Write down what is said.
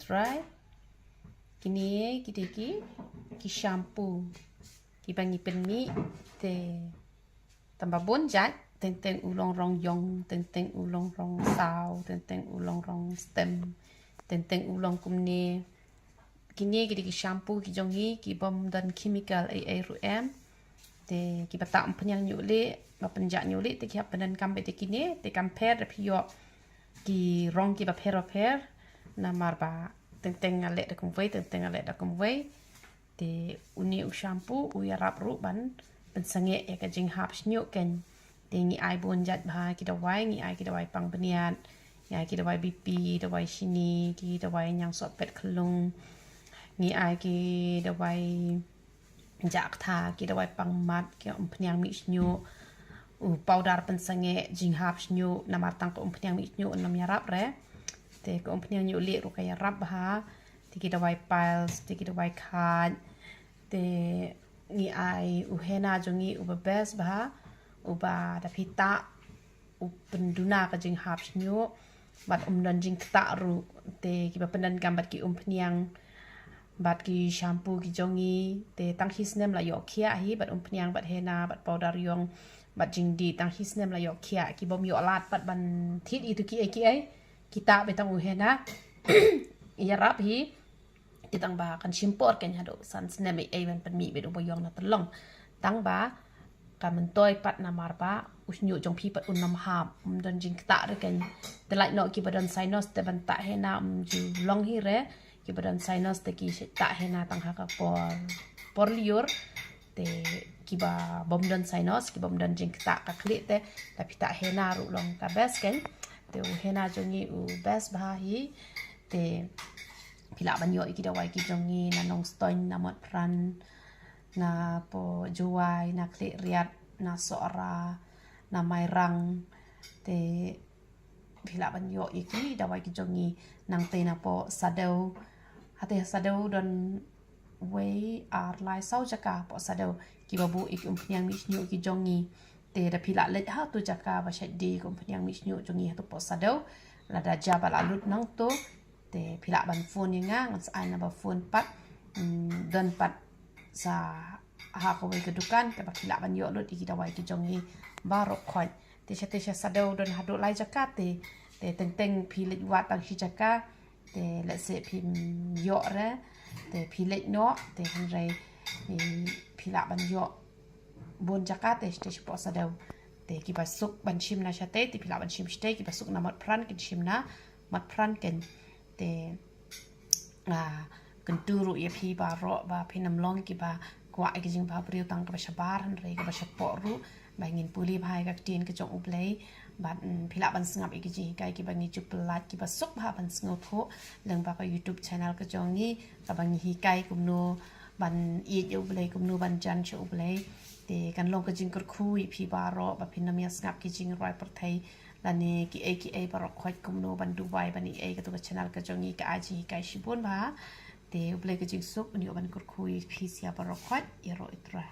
try. Kini kita ki shampoo. Ki bangi penmi te tambah bonjat teng ulong rong yong teng ulong rong sao teng ulong rong stem teng ulong kumne. Kini kita ki shampoo ki jongi ki bom dan chemical ai ruem te ki batam penyang nyule ba penjak nyule te ki pyndonKam te kini te compare pio ki rong ki ba per na marba teng alek da kumwei teng alek da kumwei te uni u shampoo u ya rap ru ban pensange ya ka jing hap snyu ken te ngi ai bon jat ba ki da wai ngi ai ki da wai pang beniat ya ki da wai bp da wai shini ki da wai nyang so pet khlung ngi ai ki da wai jingktah ki da wai pang mat ki pnyang mi snyu u powder pensange jing hap snyu na mar tang ko pnyang mi snyu nam ya rap re te ko pnyang nyu le ru ka ya rap ba te ki da wai piles te ki da wai khat te ngi ai u hena jongi u bes ba u ba da pita u penduna ka jing hap snyu bat dan jingktah ru te ki ba pyndonKam bat ki pnyang bat ki shampoo ki jongi te tang hisnem la yo khia hi bat pnyang bat hena bat powder yong bat jingdi tang hisnem la yo khia ki bom yo lat bat ban thit itu ki ai kita betang u hena ya rap hi titang ba kan shimpor ken hado san snem ai ban pan mi be do boyong na tolong tang ba kan mentoy pat na marba usnyu jong pi pat unam hap don jingktah re ken te lai no ki badan sinus te ban ta hena ju long hi re ki badan sinus te ki ta hena tang ha ka por liur te ki ba bom don sinus ki bom don jingktah ka kli te tapi ta hena ru long ka bes ken te u hena jongi u bes ba hi te pila banyo iki da wai ki jongi na nong stoin na mot pran na po juai na kli riat na sora na mai rang te pila banyo iki da wai ki jongi nang te na po sadau hate sadau don wei ar lai sau jaka po sadau ki babu ik pnyang mi snyu ki jongi te da pila let ha tu jaka ba shadi ko pnyang mi snyu jongi ha tu po sadau la da jabal alut nang to te pila ban phone nga ngas ai na ba phone pat dan pat sa ha ko wei kedukan te ba pila ban yo lut iki da wai ki jongi baro khoi te sadau don hadu lai jaka te teng pilit wat tang hi jaka te let's say pim yo re te pilit no te hanrai pila ban yo bon jaka te po sadau te ki basuk ban shim na shate te pila ban shim shte ki basuk na mat pran ki shim na mat pran ken te kenturu ya pi ba ro ba pinam long ki ba kwa ki jing ba priu tang ka ba shabar han re ka ba shaporu ba ngin puli bhai ka tin ka jong ublei ba pila ban sngap ki ji kai ki ba ngi chu plat ki ba suk ba ban sngo tho leng ba ka youtube channel ka jong ni ka ba ngi hi kai kum no ban i ju ublei kum no ban jan chu ublei te kan long ka jing kur khui pi ba ro ba pinam ya sngap ki jing roi por thai la ne ki ai ba ro khoi kum no ban dubai ban i ai ka to ka channel ka jong ni ka aji kai shibun ba te ublei ka jing suk ni ban kur khui pi sia ba ro khoi ya ro itra